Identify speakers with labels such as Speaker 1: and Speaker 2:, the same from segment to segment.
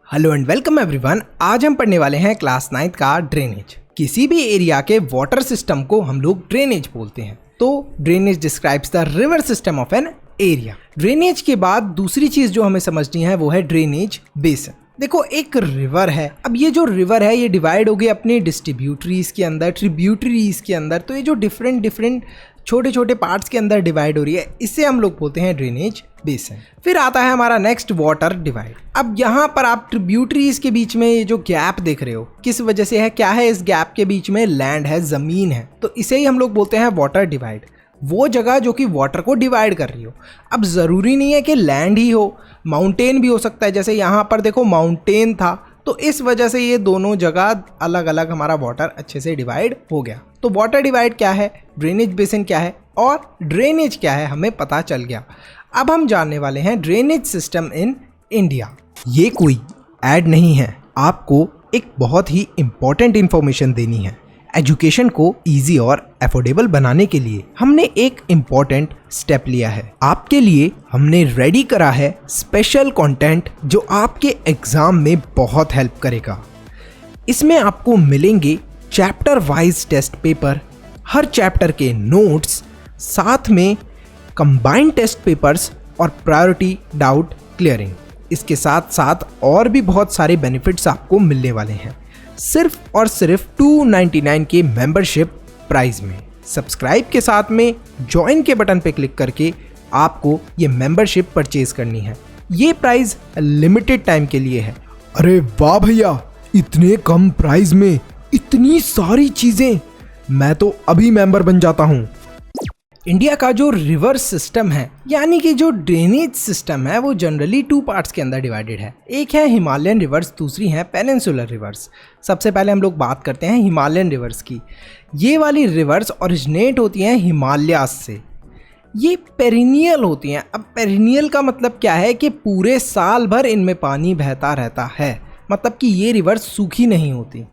Speaker 1: Hello and welcome everyone. आज हम पढ़ने वाले हैं क्लास 9 का ड्रेनेज। किसी भी एरिया के वाटर सिस्टम को हम लोग ड्रेनेज बोलते हैं। तो drainage describes the river system of an area. Drainage के बाद दूसरी चीज जो हमें समझनी है वो है ड्रेनेज बेसिन। देखो, एक रिवर है। अब ये जो रिवर है ये डिवाइड हो गई अपने डिस्ट्रीब्यूटरीज के अंदर, ट्रिब्यूटरीज के अंदर। तो ये जो डिफरेंट छोटे छोटे पार्ट्स के अंदर डिवाइड हो रही है, इससे हम लोग बोलते हैं ड्रेनेज बेसिन। फिर आता है हमारा नेक्स्ट वाटर डिवाइड। अब यहाँ पर आप ट्रिब्यूटरीज के बीच में ये जो गैप देख रहे हो, किस वजह से है, क्या है? इस गैप के बीच में लैंड है, जमीन है। तो इसे ही हम लोग बोलते हैं वाटर डिवाइड। वो जगह जो कि वाटर को डिवाइड कर रही हो। अब ज़रूरी नहीं है कि लैंड ही हो, माउंटेन भी हो सकता है। जैसे यहाँ पर देखो माउंटेन था, तो इस वजह से ये दोनों जगह अलग अलग हमारा वाटर अच्छे से डिवाइड हो गया। तो वाटर डिवाइड क्या है, ड्रेनेज बेसिन क्या है और ड्रेनेज क्या है, हमें पता चल गया। अब हम जानने वाले हैं ड्रेनेज सिस्टम इन इंडिया। ये कोई ऐड नहीं है, आपको एक बहुत ही इंपॉर्टेंट इंफॉर्मेशन देनी है। एजुकेशन को इजी और अफोर्डेबल बनाने के लिए हमने एक इम्पॉर्टेंट स्टेप लिया है। आपके लिए हमने रेडी करा है स्पेशल कंटेंट जो आपके एग्जाम में बहुत हेल्प करेगा। इसमें आपको मिलेंगे चैप्टर वाइज टेस्ट पेपर, हर चैप्टर के नोट्स, साथ में कंबाइंड टेस्ट पेपर्स और प्रायोरिटी डाउट क्लियरिंग। इसके साथ साथ और भी बहुत सारे बेनिफिट्स आपको मिलने वाले हैं, सिर्फ और सिर्फ 299 के मेंबरशिप प्राइस में। सब्सक्राइब के साथ में ज्वाइन के बटन पे क्लिक करके आपको ये मेंबरशिप परचेज करनी है। ये प्राइस लिमिटेड टाइम के लिए है।
Speaker 2: अरे वाह भैया, इतने कम प्राइस में इतनी सारी चीजें, मैं तो अभी मेंबर बन जाता हूँ।
Speaker 1: इंडिया का जो रिवर सिस्टम है, यानी कि जो ड्रेनेज सिस्टम है, वो जनरली 2 पार्ट्स के अंदर डिवाइडेड है। एक है हिमालयन रिवर्स, दूसरी है पेनिनसुलर रिवर्स। सबसे पहले हम लोग बात करते हैं हिमालयन रिवर्स की। ये वाली रिवर्स ओरिजिनेट होती हैं हिमालयाज से। ये पेरिनियल होती हैं। अब पेरिनियल का मतलब क्या है कि पूरे साल भर इनमें पानी बहता रहता है, मतलब कि ये रिवर्स सूखी नहीं होती।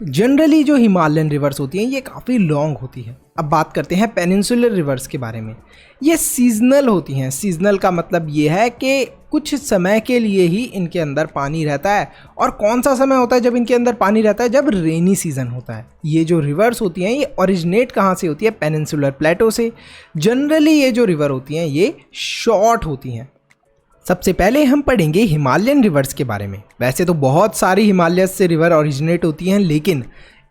Speaker 1: जनरली जो हिमालयन रिवर्स होती हैं ये काफ़ी लॉन्ग होती है। अब बात करते हैं पेनिनसुलर रिवर्स के बारे में। ये सीजनल होती हैं। सीजनल का मतलब ये है कि कुछ समय के लिए ही इनके अंदर पानी रहता है। और कौन सा समय होता है जब इनके अंदर पानी रहता है? जब रेनी सीजन होता है। ये जो रिवर्स होती हैं ये ओरिजिनेट कहाँ से होती है? पेनिनसुलर प्लेटो से। जनरली ये जो रिवर होती हैं ये शॉर्ट होती हैं। सबसे पहले हम पढ़ेंगे हिमालयन रिवर्स के बारे में। वैसे तो बहुत सारी हिमालय से रिवर ओरिजिनेट होती हैं, लेकिन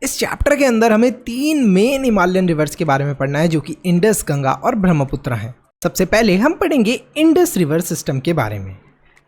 Speaker 1: इस चैप्टर के अंदर हमें 3 मेन हिमालयन रिवर्स के बारे में पढ़ना है, जो कि इंडस, गंगा और ब्रह्मपुत्र हैं। सबसे पहले हम पढ़ेंगे इंडस रिवर सिस्टम के बारे में।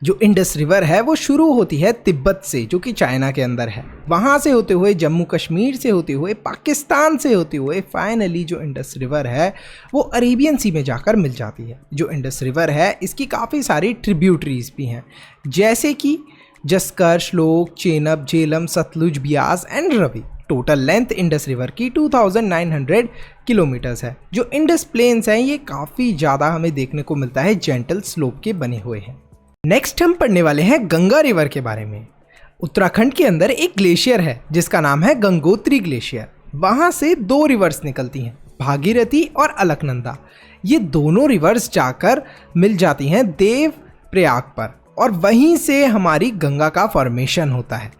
Speaker 1: जो इंडस रिवर है वो शुरू होती है तिब्बत से, जो कि चाइना के अंदर है। वहाँ से होते हुए जम्मू कश्मीर से होते हुए पाकिस्तान से होते हुए फाइनली जो इंडस रिवर है वो अरेबियन सी में जाकर मिल जाती है। जो इंडस रिवर है इसकी काफ़ी सारी ट्रिब्यूटरीज भी हैं, जैसे कि Zanskar, Shyok, Chenab, Jhelum, Sutlej, Beas and Ravi. Total length Indus river की 2900 किलोमीटर्स है। जो इंडस प्लेन्स हैं ये काफ़ी ज़्यादा हमें देखने को मिलता है, जेंटल स्लोप के बने हुए हैं। नेक्स्ट हम पढ़ने वाले हैं गंगा रिवर के बारे में। उत्तराखंड के अंदर एक ग्लेशियर है जिसका नाम है गंगोत्री ग्लेशियर। वहाँ से 2 रिवर्स निकलती हैं, भागीरथी और अलकनंदा। ये दोनों रिवर्स जाकर मिल जाती हैं देव प्रयाग पर, और वहीं से हमारी गंगा का फॉर्मेशन होता है।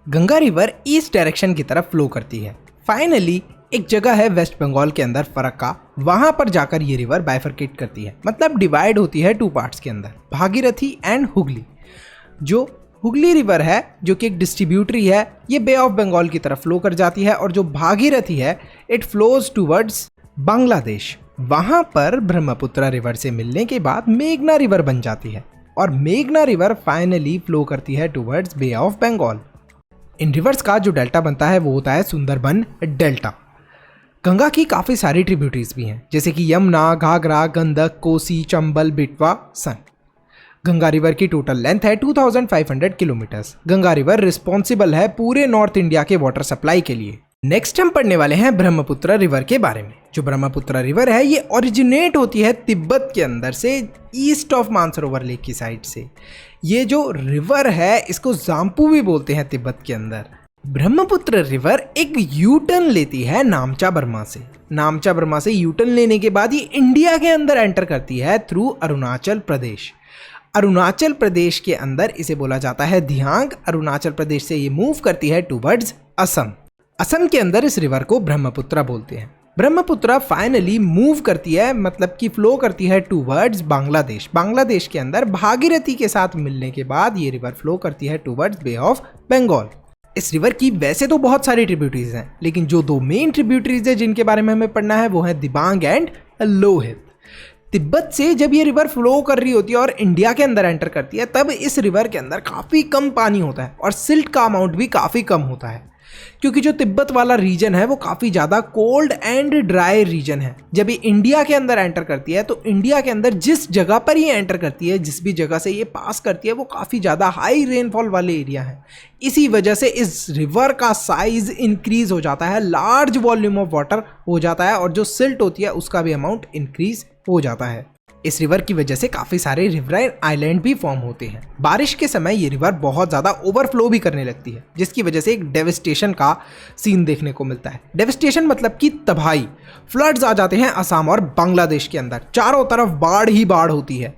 Speaker 1: गंगा रिवर ईस्ट डायरेक्शन की तरफ फ्लो करती है। फाइनली एक जगह है वेस्ट बंगाल के अंदर फरक्का, वहां पर जाकर ये रिवर बाइफरकेट करती है, मतलब डिवाइड होती है 2 पार्ट्स के अंदर, भागीरथी एंड हुगली। जो हुगली रिवर है जो कि एक डिस्ट्रीब्यूटरी है, ये बे ऑफ बंगाल की तरफ फ्लो कर जाती है। और जो भागीरथी है इट फ्लोज टूवर्ड्स बांग्लादेश। वहां पर ब्रह्मपुत्र रिवर से मिलने के बाद मेघना रिवर बन जाती है, और मेघना रिवर फाइनली फ्लो करती है टूवर्ड्स बे ऑफ बंगाल। इन रिवर्स का जो डेल्टा बनता है वो होता है सुंदरबन डेल्टा। गंगा की काफ़ी सारी ट्रिब्यूटरीज भी हैं, जैसे कि यमुना, घाघरा, गंडक, कोसी, चंबल, बेटवा, सन। गंगा रिवर की टोटल लेंथ है 2500 किलोमीटर्स। गंगा रिवर रिस्पॉन्सिबल है पूरे नॉर्थ इंडिया के वाटर सप्लाई के लिए। नेक्स्ट हम पढ़ने वाले हैं ब्रह्मपुत्र रिवर के बारे में। जो ब्रह्मपुत्र रिवर है ये ओरिजिनेट होती है तिब्बत के अंदर से, ईस्ट ऑफ मानसरोवर लेक की साइड से। ये जो रिवर है इसको जाम्पू भी बोलते हैं तिब्बत के अंदर। ब्रह्मपुत्र रिवर एक यू टर्न लेती है नामचा बर्मा से। नामचा बर्मा से यू टर्न लेने के बाद ये इंडिया के अंदर एंटर करती है थ्रू अरुणाचल प्रदेश। अरुणाचल प्रदेश के अंदर इसे बोला जाता है दियांग। अरुणाचल प्रदेश से ये मूव करती है टूवर्ड्स असम। असम के अंदर इस रिवर को ब्रह्मपुत्रा बोलते हैं। ब्रह्मपुत्रा फाइनली मूव करती है, मतलब कि फ्लो करती है टूवर्ड्स बांग्लादेश। बांग्लादेश के अंदर भागीरथी के साथ मिलने के बाद ये रिवर फ्लो करती है टूवर्ड्स बे ऑफ बंगाल। इस रिवर की वैसे तो बहुत सारी ट्रिब्यूटरीज हैं, लेकिन जो दो मेन ट्रिब्यूटरीज है जिनके बारे में हमें पढ़ना है वो है दिबांग एंड लोहित। तिब्बत से जब ये रिवर फ्लो कर रही होती है और इंडिया के अंदर एंटर करती है, तब इस रिवर के अंदर काफ़ी कम पानी होता है और सिल्ट का अमाउंट भी काफ़ी कम होता है, क्योंकि जो तिब्बत वाला रीजन है वो काफ़ी ज़्यादा कोल्ड एंड ड्राई रीजन है। जब ये इंडिया के अंदर एंटर करती है तो इंडिया के अंदर जिस जगह पर ये एंटर करती है, जिस भी जगह से ये पास करती है, वो काफ़ी ज़्यादा हाई रेनफॉल वाले एरिया है। इसी वजह से इस रिवर का साइज इंक्रीज हो जाता है, लार्ज वॉल्यूम ऑफ वाटर हो जाता है और जो सिल्ट होती है उसका भी अमाउंट इंक्रीज हो जाता है। इस रिवर की वजह से काफ़ी सारे रिवराइन आइलैंड भी फॉर्म होते हैं। बारिश के समय ये रिवर बहुत ज़्यादा ओवरफ्लो भी करने लगती है, जिसकी वजह से एक डेविस्टेशन का सीन देखने को मिलता है। डेविस्टेशन मतलब कि तबाही। फ्लड्स आ जाते हैं असम और बांग्लादेश के अंदर, चारों तरफ बाढ़ ही बाढ़ होती है।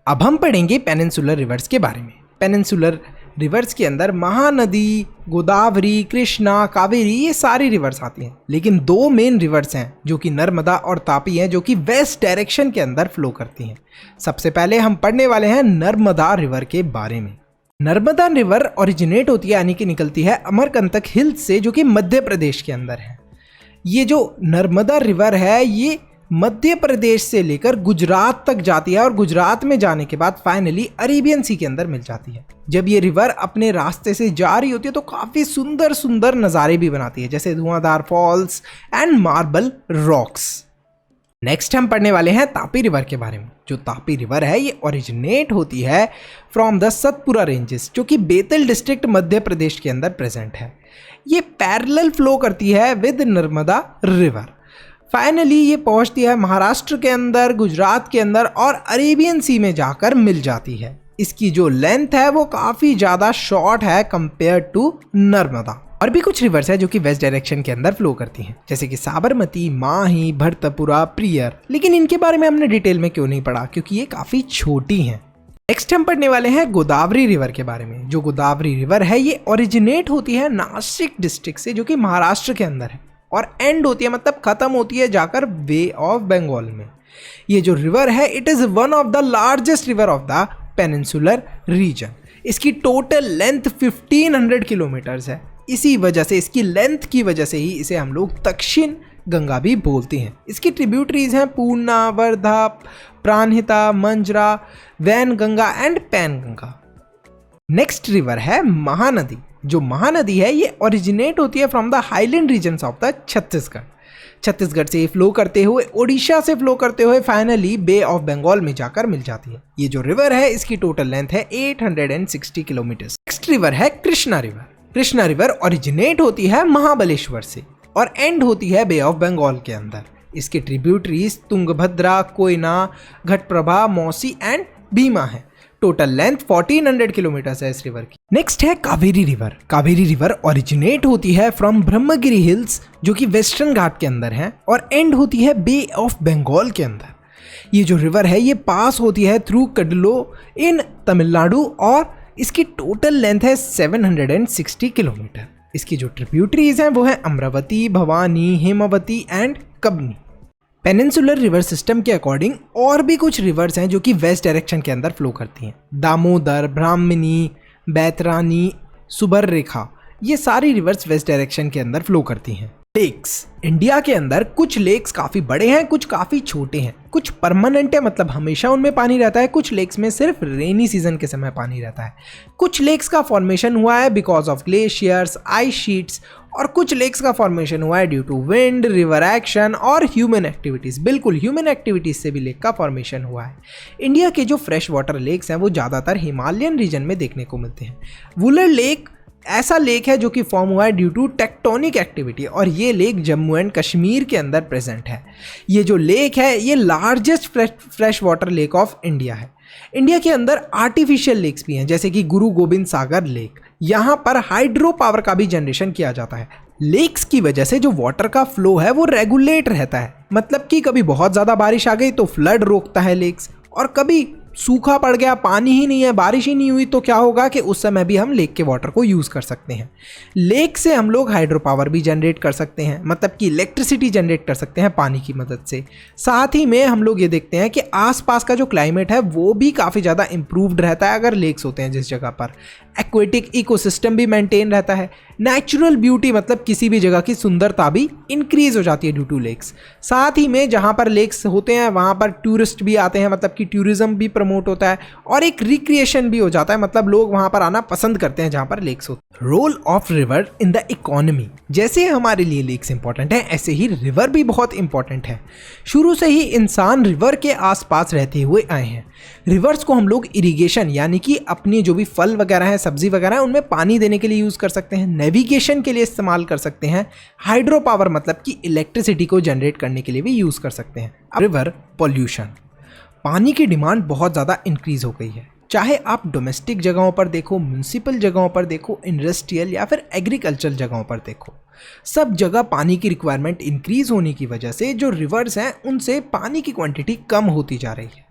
Speaker 1: अब हम पढ़ेंगे पेनिनसुलर रिवर्स के बारे में। पेनिनसुलर रिवर्स के अंदर महानदी, गोदावरी, कृष्णा, कावेरी, ये सारी रिवर्स आती हैं, लेकिन दो मेन रिवर्स हैं जो कि नर्मदा और तापी हैं, जो कि वेस्ट डायरेक्शन के अंदर फ्लो करती हैं। सबसे पहले हम पढ़ने वाले हैं नर्मदा रिवर के बारे में। नर्मदा रिवर ओरिजिनेट होती है, यानी कि निकलती है अमरकंटक हिल्स से, जो कि मध्य प्रदेश के अंदर है। ये जो नर्मदा रिवर है ये मध्य प्रदेश से लेकर गुजरात तक जाती है और गुजरात में जाने के बाद फाइनली अरेबियन सी के अंदर मिल जाती है। जब ये रिवर अपने रास्ते से जा रही होती है तो काफ़ी सुंदर सुंदर नज़ारे भी बनाती है, जैसे Dhuandhar falls and marble rocks. Next हम पढ़ने वाले हैं तापी रिवर के बारे में। जो तापी रिवर है ये ओरिजिनेट होती है फ्रॉम द सतपुरा रेंजेस, जो कि बेतल डिस्ट्रिक्ट मध्य प्रदेश के अंदर प्रेजेंट है। ये पैरेलल फ्लो करती है विद नर्मदा रिवर। फाइनली ये पहुंचती है महाराष्ट्र के अंदर, गुजरात के अंदर और अरेबियन सी में जाकर मिल जाती है। इसकी जो लेंथ है वो काफ़ी ज़्यादा शॉर्ट है कंपेयर टू नर्मदा। और भी कुछ रिवर्स है जो कि वेस्ट डायरेक्शन के अंदर फ्लो करती हैं, जैसे कि साबरमती, माही, भरतपुरा, प्रियर, लेकिन इनके बारे में हमने डिटेल में क्यों नहीं पढ़ा, क्योंकि ये काफ़ी छोटी हैं। नेक्स्ट हम पढ़ने वाले हैं गोदावरी रिवर के बारे में। जो गोदावरी रिवर है ये ओरिजिनेट होती है नासिक डिस्ट्रिक्ट से, जो कि महाराष्ट्र के अंदर है, और एंड होती है, मतलब खत्म होती है जाकर बे ऑफ बंगाल में। ये जो रिवर है it is one of the largest river of the peninsular reason. इसकी टोटल लेंथ 1500 किलोमीटर्स है। इसी वजह से, इसकी लेंथ की वजह से ही इसे हम लोग दक्षिण गंगा भी बोलते हैं। इसकी ट्रिब्यूटरीज हैं Purna, Wardha, Pranhita, Manjra, Wainganga and Penganga. Next river है महानदी। जो महानदी है ये ओरिजिनेट होती है from the highland regions of the Chhattisgarh. Chhattisgarh से फ्लो करते हुए, ओडिशा से फ्लो करते हुए फाइनली बे ऑफ बंगाल में जाकर मिल जाती है। ये जो रिवर है इसकी टोटल लेंथ है 860 किलोमीटर। नेक्स्ट रिवर है Krishna river. Krishna river originate होती है महाबलेश्वर से और एंड होती है बे ऑफ बंगाल के अंदर। इसके ट्रिब्यूटरीज तुंगभद्रा, कोयना, घटप्रभा, मौसी एंड भीमा है। टोटल लेंथ 1400 किलोमीटर है इस रिवर की। नेक्स्ट है Kaveri river. Kaveri river originate होती है फ्रॉम ब्रह्मगिरी हिल्स, जो कि वेस्टर्न घाट के अंदर है, और एंड होती है बे ऑफ बंगाल के अंदर। ये जो रिवर है ये पास होती है थ्रू कडलो इन तमिलनाडु और इसकी टोटल लेंथ है 760 किलोमीटर। इसकी जो ट्रिब्यूटरीज हैं वो है Amravati, Bhavani, Hemavati and Kabini. Peninsular river system के अकॉर्डिंग और भी कुछ रिवर्स हैं जो कि वेस्ट डायरेक्शन के अंदर फ्लो करती हैं। दामोदर, ब्राह्मणी, बैतरानी, सुबर्रेखा, ये सारी रिवर्स वेस्ट डायरेक्शन के अंदर फ्लो करती हैं। लेक्स। इंडिया के अंदर कुछ लेक्स काफ़ी बड़े हैं, कुछ काफ़ी छोटे हैं, कुछ परमानेंट है, मतलब हमेशा उनमें पानी रहता है। कुछ लेक्स में सिर्फ रेनी सीजन के समय पानी रहता है। कुछ लेक्स का फॉर्मेशन हुआ है because of glaciers, ice sheets, और कुछ लेक्स का फॉर्मेशन हुआ है due to wind, river action और ह्यूमन एक्टिविटीज़। बिल्कुल ह्यूमन एक्टिविटीज़ से भी लेक का फॉर्मेशन हुआ है। इंडिया के जो फ्रेश वाटर लेक्स हैं वो ज़्यादातर हिमालयन रीजन में देखने को मिलते हैं। वुलर लेक ऐसा लेक है जो कि फॉर्म हुआ है ड्यू टू टेक्टोनिक एक्टिविटी, और ये लेक जम्मू एंड कश्मीर के अंदर प्रेजेंट है। ये जो लेक है ये largest fresh water lake of India है। इंडिया के अंदर आर्टिफिशियल लेक्स भी हैं, जैसे कि गुरु गोबिंद सागर लेक। यहाँ पर हाइड्रो पावर का भी जनरेशन किया जाता है। लेक्स की वजह से जो वाटर का फ्लो है वो रेगुलेट रहता है, मतलब कि कभी बहुत ज़्यादा बारिश आ गई तो फ्लड रोकता है लेक्स, और कभी सूखा पड़ गया, पानी ही नहीं है, बारिश ही नहीं हुई, तो क्या होगा कि उस समय भी हम लेक के वाटर को यूज़ कर सकते हैं। लेक से हम लोग हाइड्रो पावर भी जनरेट कर सकते हैं, मतलब कि इलेक्ट्रिसिटी जनरेट कर सकते हैं पानी की मदद से। साथ ही में हम लोग ये देखते हैं कि आसपास का जो क्लाइमेट है वो भी काफ़ी ज़्यादा इम्प्रूव्ड रहता है अगर लेक्स होते हैं जिस जगह पर। एक्वेटिक इकोसिस्टम भी मेंटेन रहता है। नेचुरल ब्यूटी मतलब किसी भी जगह की सुंदरता भी इंक्रीज हो जाती है ड्यू टू लेक्स। साथ ही में जहाँ पर लेक्स होते हैं वहाँ पर टूरिस्ट भी आते हैं, मतलब कि टूरिज्म भी प्रमोट होता है और एक रिक्रिएशन भी हो जाता है, मतलब लोग वहाँ पर आना पसंद करते हैं जहाँ पर लेक्स होते हैं। Role of river in the economy, जैसे हमारे लिए लेक्स इंपॉर्टेंट है ऐसे ही रिवर भी बहुत इंपॉर्टेंट है। शुरू से ही इंसान रिवर के आसपास रहते हुए आए हैं। रिवर्स को हम लोग इरिगेशन यानी कि अपनी जो भी फल वगैरह है, सब्जी वगैरह है, उनमें पानी देने के लिए यूज़ कर सकते हैं। नेविगेशन के लिए इस्तेमाल कर सकते हैं। हाइड्रो पावर मतलब कि इलेक्ट्रिसिटी को जनरेट करने के लिए भी यूज़ कर सकते हैं। रिवर पॉल्यूशन, पानी की डिमांड बहुत ज़्यादा इंक्रीज़ हो गई है। चाहे आप डोमेस्टिक जगहों पर देखो, म्यूनसिपल जगहों पर देखो, इंडस्ट्रियल या फिर एग्रीकल्चर जगहों पर देखो, सब जगह पानी की रिक्वायरमेंट इंक्रीज़ होने की वजह से जो रिवर्स हैं उनसे पानी की क्वांटिटी कम होती जा रही है।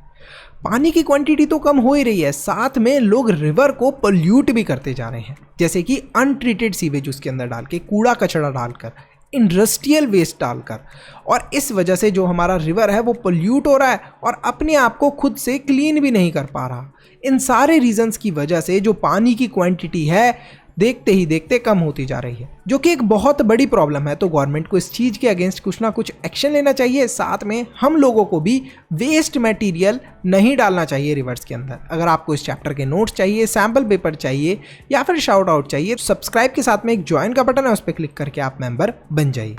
Speaker 1: पानी की क्वांटिटी तो कम हो ही रही है, साथ में लोग रिवर को पोल्यूट भी करते जा रहे हैं, जैसे कि अनट्रीटेड सीवेज उसके अंदर डाल के, कूड़ा कचरा डालकर, इंडस्ट्रियल वेस्ट डालकर, और इस वजह से जो हमारा रिवर है वो पोल्यूट हो रहा है और अपने आप को खुद से क्लीन भी नहीं कर पा रहा। इन सारे रीजंस की वजह से जो पानी की क्वांटिटी है देखते ही देखते कम होती जा रही है, जो कि एक बहुत बड़ी प्रॉब्लम है। तो गवर्नमेंट को इस चीज़ के अगेंस्ट कुछ ना कुछ एक्शन लेना चाहिए। साथ में हम लोगों को भी वेस्ट मटेरियल नहीं डालना चाहिए रिवर्स के अंदर। अगर आपको इस चैप्टर के नोट्स चाहिए, सैम्पल पेपर चाहिए या फिर शाउट आउट चाहिए, तो सब्सक्राइब के साथ में एक ज्वाइन का बटन है, उस पर क्लिक करके आप मेंबर बन जाइए।